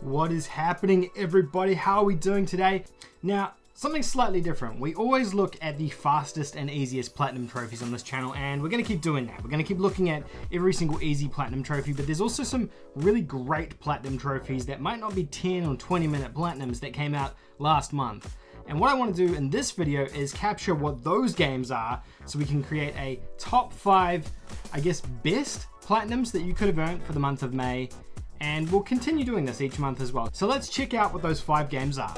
What is happening, everybody? How are we doing today? Now, something slightly different. We always look at the fastest and easiest platinum trophies on this channel, and we're going to keep doing that. We're going to keep looking at every single easy platinum trophy, but there's also some really great platinum trophies that might not be 10 or 20-minute platinums that came out last month. And what I want to do in this video is capture what those games are so we can create a top 5, I guess, best platinums that you could have earned for the month of May. And we'll continue doing this each month as well. So let's check out what those 5 games are.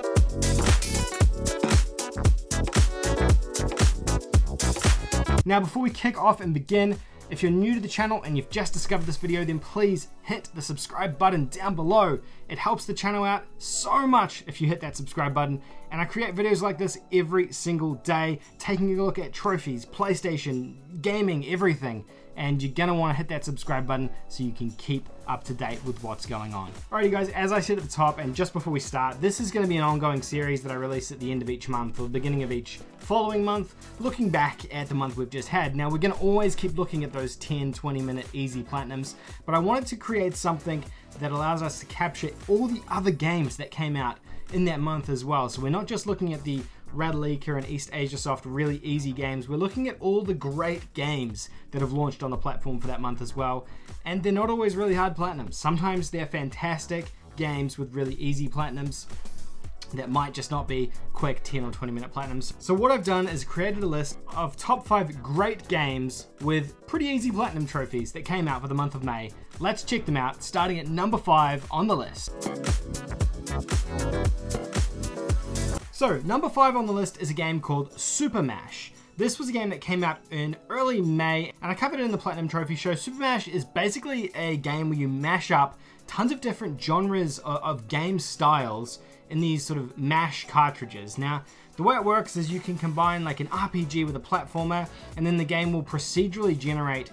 Now, before we kick off and begin, if you're new to the channel and you've just discovered this video, then please hit the subscribe button down below. It helps the channel out so much if you hit that subscribe button. And I create videos like this every single day, taking a look at trophies, PlayStation, gaming, everything. And you're gonna wanna hit that subscribe button so you can keep up to date with what's going on. Alrighty guys, as I said at the top and just before we start, this is gonna be an ongoing series that I release at the end of each month or the beginning of each following month, looking back at the month we've just had. Now we're gonna always keep looking at those 10, 20-minute easy platinums, but I wanted to create something that allows us to capture all the other games that came out in that month as well. So we're not just looking at the Radalika and East Asia Soft really easy games. We're looking at all the great games that have launched on the platform for that month as well. And they're not always really hard platinums. Sometimes they're fantastic games with really easy platinums that might just not be quick 10 or 20-minute platinums. So what I've done is created a list of top 5 great games with pretty easy platinum trophies that came out for the month of May. Let's check them out, starting at number 5 on the list. So, number 5 on the list is a game called Super Mash. This was a game that came out in early May, and I covered it in the Platinum Trophy show. Super Mash is basically a game where you mash up tons of different genres of game styles in these sort of mash cartridges. Now, the way it works is you can combine like an RPG with a platformer, and then the game will procedurally generate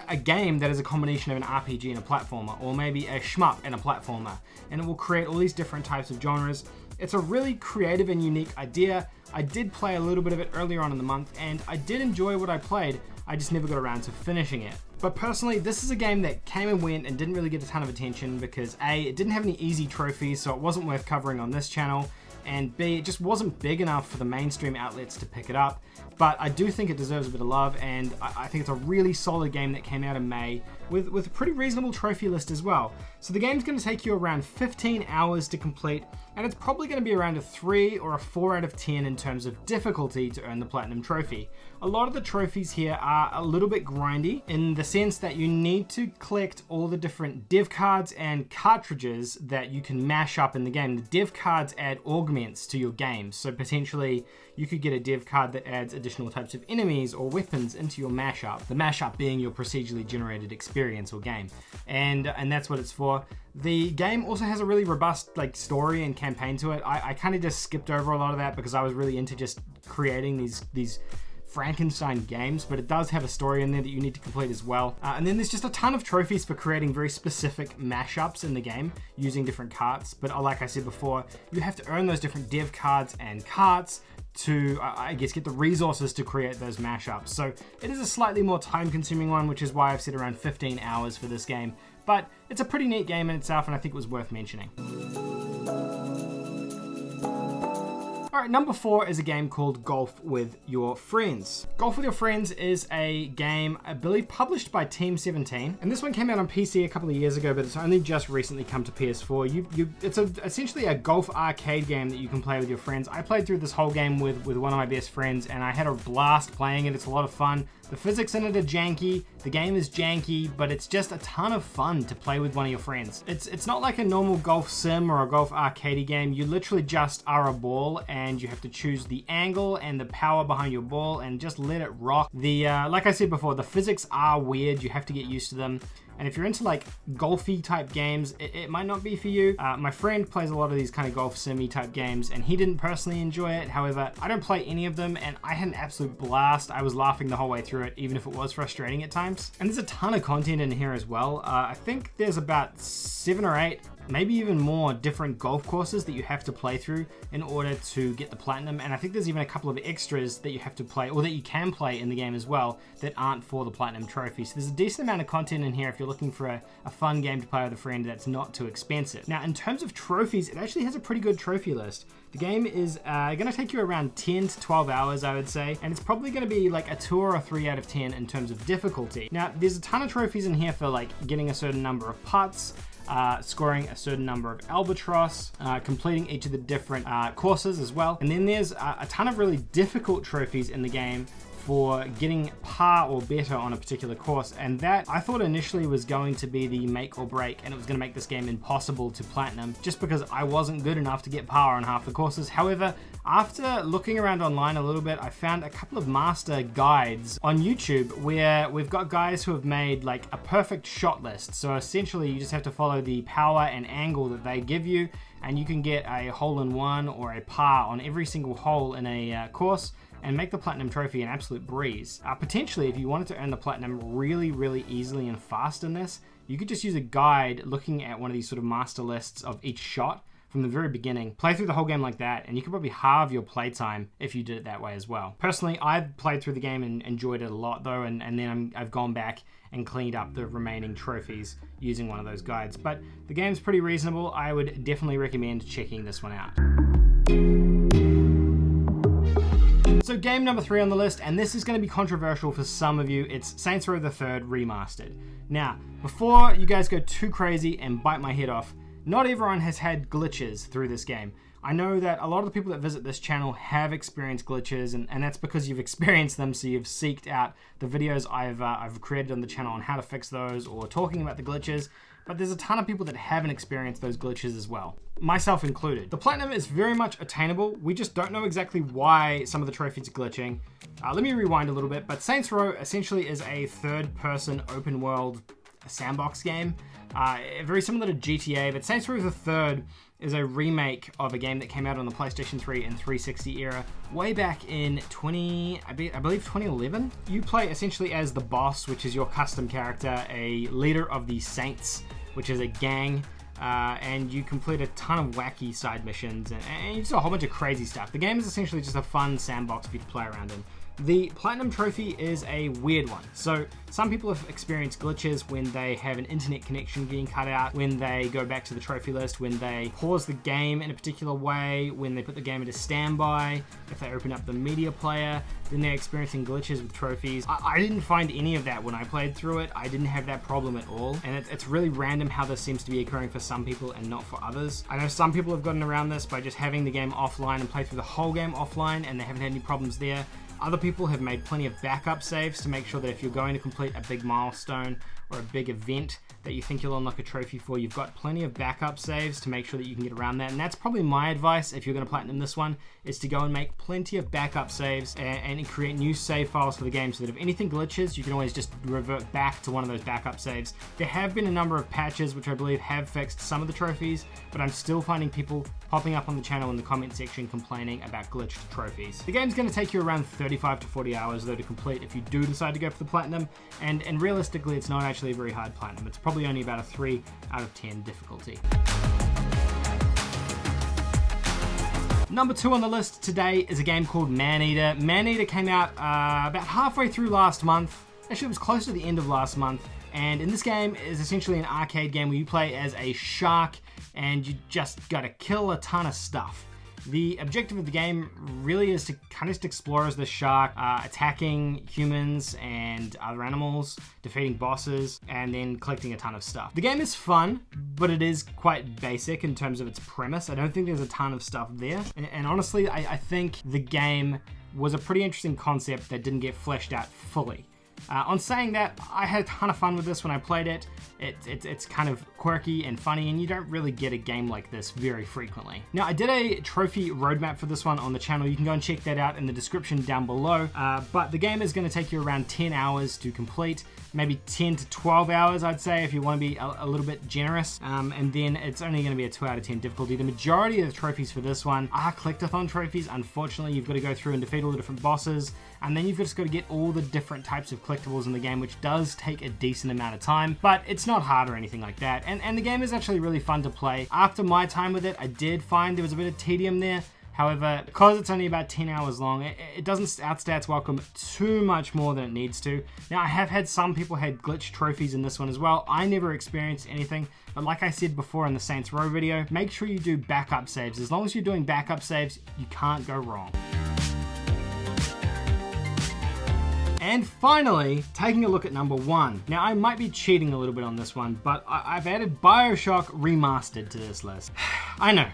a game that is a combination of an RPG and a platformer, or maybe a shmup and a platformer, and it will create all these different types of genres. It's a really creative and unique idea. I did play a little bit of it earlier on in the month, and I did enjoy what I played. I just never got around to finishing it. But personally, this is a game that came and went and didn't really get a ton of attention because A, it didn't have any easy trophies, so it wasn't worth covering on this channel, and B, it just wasn't big enough for the mainstream outlets to pick it up. But I do think it deserves a bit of love, and I think it's a really solid game that came out in May with a pretty reasonable trophy list as well. So the game's going to take you around 15 hours to complete, and it's probably going to be around a 3 or a 4 out of 10 in terms of difficulty to earn the Platinum Trophy. A lot of the trophies here are a little bit grindy in the sense that you need to collect all the different dev cards and cartridges that you can mash up in the game. The dev cards add augments to your game, so potentially you could get a dev card that adds additional types of enemies or weapons into your mashup. The mashup being your procedurally generated experience or game, and that's what it's for. The game also has a really robust story and campaign to it. I kind of just skipped over a lot of that because I was really into just creating these Frankenstein games, but it does have a story in there that you need to complete as well. And then there's just a ton of trophies for creating very specific mashups in the game using different carts. But like I said before, you have to earn those different dev cards and carts to, I guess, get the resources to create those mashups. So it is a slightly more time-consuming one, which is why I've set around 15 hours for this game. But it's a pretty neat game in itself, and I think it was worth mentioning. Alright, number 4 is a game called Golf with Your Friends. Golf with Your Friends is a game, I believe, published by Team 17. And this one came out on PC a couple of years ago, but it's only just recently come to PS4. It's essentially a golf arcade game that you can play with your friends. I played through this whole game with one of my best friends, and I had a blast playing it. It's a lot of fun. The physics in it are janky, the game is janky, but it's just a ton of fun to play with one of your friends. It's not like a normal golf sim or a golf arcade game. You literally just are a ball, and you have to choose the angle and the power behind your ball and just let it rock. Like I said before, the physics are weird. You have to get used to them. And if you're into like golfy type games, it might not be for you. My friend plays a lot of these kind of golf simmy type games, and he didn't personally enjoy it. However, I don't play any of them, and I had an absolute blast. I was laughing the whole way through it, even if it was frustrating at times. And there's a ton of content in here as well. I think there's about 7 or 8 maybe even more different golf courses that you have to play through in order to get the platinum. And I think there's even a couple of extras that you have to play, or that you can play in the game as well, that aren't for the platinum trophy. So there's a decent amount of content in here if you're looking for a fun game to play with a friend that's not too expensive. Now, in terms of trophies, it actually has a pretty good trophy list. The game is going to take you around 10 to 12 hours, I would say, and it's probably going to be like a 2 or a 3 out of 10 in terms of difficulty. Now, there's a ton of trophies in here for like getting a certain number of putts, scoring a certain number of albatross, completing each of the different courses as well. And then there's a ton of really difficult trophies in the game for getting par or better on a particular course, and that I thought initially was going to be the make or break, and it was going to make this game impossible to platinum just because I wasn't good enough to get par on half the courses. However, after looking around online a little bit, I found a couple of master guides on YouTube where we've got guys who have made like a perfect shot list. So essentially you just have to follow the power and angle that they give you, and you can get a hole-in-one or a par on every single hole in a course and make the platinum trophy an absolute breeze. Potentially, if you wanted to earn the platinum really, really easily and fast in this, you could just use a guide looking at one of these sort of master lists of each shot from the very beginning, play through the whole game like that, and you could probably halve your playtime if you did it that way as well. Personally, I've played through the game and enjoyed it a lot though, and then I've gone back and cleaned up the remaining trophies using one of those guides. But the game's pretty reasonable. I would definitely recommend checking this one out. So game number 3 on the list, and this is going to be controversial for some of you, it's Saints Row the Third Remastered. Now, before you guys go too crazy and bite my head off, not everyone has had glitches through this game. I know that a lot of the people that visit this channel have experienced glitches, and that's because you've experienced them, so you've seeked out the videos I've created on the channel on how to fix those or talking about the glitches. But there's a ton of people that haven't experienced those glitches as well, myself included. The platinum is very much attainable. We just don't know exactly why some of the trophies are glitching. Let me rewind a little bit, but Saints Row essentially is a third-person open world sandbox game. Very similar to GTA, but Saints Row the Third is a remake of a game that came out on the PlayStation 3 and 360 era way back in I believe 2011. You play essentially as the boss, which is your custom character, a leader of the Saints, which is a gang, and you complete a ton of wacky side missions and you do a whole bunch of crazy stuff. The game is essentially just a fun sandbox for you to play around in. The platinum trophy is a weird one. So some people have experienced glitches when they have an internet connection getting cut out, when they go back to the trophy list, when they pause the game in a particular way, when they put the game into standby, if they open up the media player, then they're experiencing glitches with trophies. I didn't find any of that when I played through it. I didn't have that problem at all. And it's really random how this seems to be occurring for some people and not for others. I know some people have gotten around this by just having the game offline and play through the whole game offline, and they haven't had any problems there. Other people have made plenty of backup saves to make sure that if you're going to complete a big milestone or a big event that you think you'll unlock a trophy for, you've got plenty of backup saves to make sure that you can get around that. And that's probably my advice if you're going to platinum this one, is to go and make plenty of backup saves and create new save files for the game so that if anything glitches, you can always just revert back to one of those backup saves. There have been a number of patches which I believe have fixed some of the trophies, but I'm still finding people popping up on the channel in the comment section complaining about glitched trophies. The game's going to take you around 35 to 40 hours though to complete if you do decide to go for the platinum, and realistically it's not actually a very hard platinum. It's probably only about a 3 out of 10 difficulty. Number 2 on the list today is a game called Maneater. Maneater came out about halfway through last month. Actually, it was close to the end of last month. And in this game is essentially an arcade game where you play as a shark and you just gotta kill a ton of stuff. The objective of the game really is to kind of just explore as the shark, attacking humans and other animals, defeating bosses, and then collecting a ton of stuff. The game is fun, but it is quite basic in terms of its premise. I don't think there's a ton of stuff there. And honestly, I think the game was a pretty interesting concept that didn't get fleshed out fully. On saying that, I had a ton of fun with this when I played it. It's kind of quirky and funny, and you don't really get a game like this very frequently. Now, I did a trophy roadmap for this one on the channel. You can go and check that out in the description down below. But the game is going to take you around 10 hours to complete. maybe 10 to 12 hours, I'd say, if you want to be a little bit generous. And then it's only going to be a 2 out of 10 difficulty. The majority of the trophies for this one are collectathon trophies. Unfortunately, you've got to go through and defeat all the different bosses, and then you've just got to get all the different types of collectibles in the game, which does take a decent amount of time, but it's not hard or anything like that. And the game is actually really fun to play. After my time with it, I did find there was a bit of tedium there. However, because it's only about 10 hours long, it doesn't outstats welcome too much more than it needs to. Now, I have had some people had glitch trophies in this one as well. I never experienced anything, but like I said before in the Saints Row video, make sure you do backup saves. As long as you're doing backup saves, you can't go wrong. And finally, taking a look at number 1. Now, I might be cheating a little bit on this one, but I've added Bioshock Remastered to this list. I know.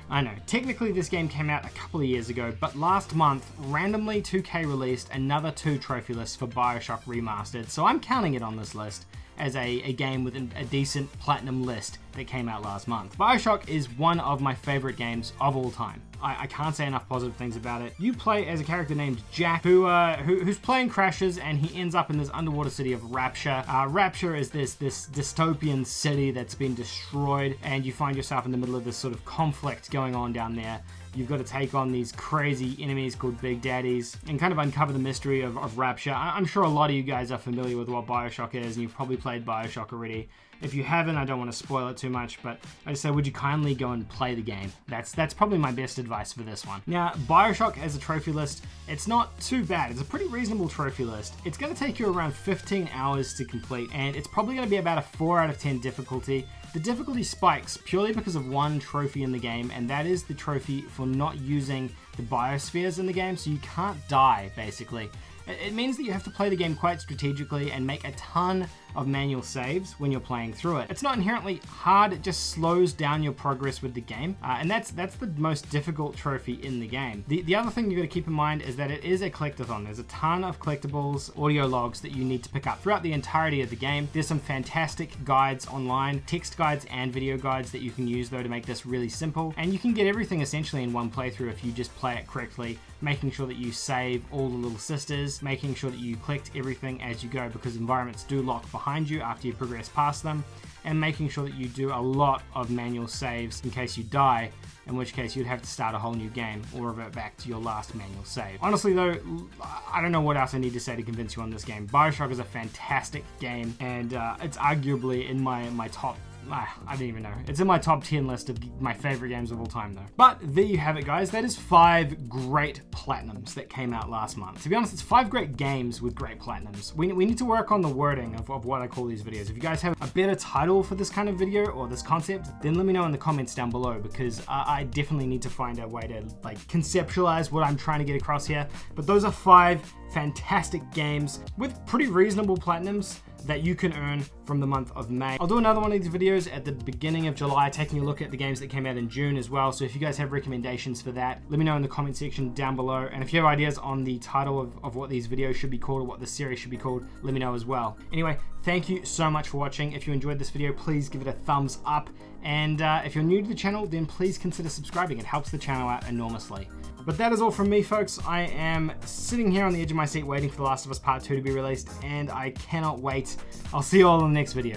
Technically, this game came out a couple of years ago, but last month, randomly 2K released another 2 trophy lists for Bioshock Remastered, so I'm counting it on this list as a game with a decent platinum list that came out last month. Bioshock is one of my favorite games of all time. I can't say enough positive things about it. You play as a character named Jack, whose plane crashes, and he ends up in this underwater city of Rapture. Rapture is this dystopian city that's been destroyed, and you find yourself in the middle of this sort of conflict going on down there. You've got to take on these crazy enemies called Big Daddies and kind of uncover the mystery of Rapture. I'm sure a lot of you guys are familiar with what Bioshock is, and you've probably played Bioshock already. If you haven't, I don't want to spoil it too much, but I just say, would you kindly go and play the game? That's probably my best advice for this one. Now, Bioshock as a trophy list, it's not too bad. It's a pretty reasonable trophy list. It's going to take you around 15 hours to complete, and it's probably going to be about a 4 out of 10 difficulty. The difficulty spikes purely because of one trophy in the game, and that is the trophy for not using the biospheres in the game, so you can't die, basically. It means that you have to play the game quite strategically and make a ton of manual saves when you're playing through it. It's not inherently hard, it just slows down your progress with the game, and that's the most difficult trophy in the game. The other thing you got to keep in mind is that it is a collectathon. There's a ton of collectibles, audio logs that you need to pick up throughout the entirety of the game. There's some fantastic guides online, text guides and video guides that you can use though to make this really simple, and you can get everything essentially in one playthrough if you just play it correctly, making sure that you save all the little sisters, making sure that you collect everything as you go, because environments do lock behind you after you progress past them, and making sure that you do a lot of manual saves in case you die, in which case you'd have to start a whole new game or revert back to your last manual save. Honestly though, I don't know what else I need to say to convince you on this game. Bioshock is a fantastic game, and it's arguably in my top, I don't even know. It's in my top 10 list of my favorite games of all time though. But there you have it guys. That is 5 great platinums that came out last month. To be honest, it's 5 great games with great platinums. We need to work on the wording of what I call these videos. If you guys have a better title for this kind of video or this concept, then let me know in the comments down below, because I definitely need to find a way to like conceptualize what I'm trying to get across here. But those are 5 fantastic games with pretty reasonable platinums that you can earn from the month of May. I'll do another one of these videos at the beginning of July, taking a look at the games that came out in June as well. So if you guys have recommendations for that, let me know in the comment section down below. And if you have ideas on the title of what these videos should be called or what the series should be called, let me know as well. Anyway, thank you so much for watching. If you enjoyed this video, please give it a thumbs up. And if you're new to the channel, then please consider subscribing. It helps the channel out enormously. But that is all from me, folks. I am sitting here on the edge of my seat waiting for The Last of Us Part 2 to be released, and I cannot wait. I'll see you all in the next video.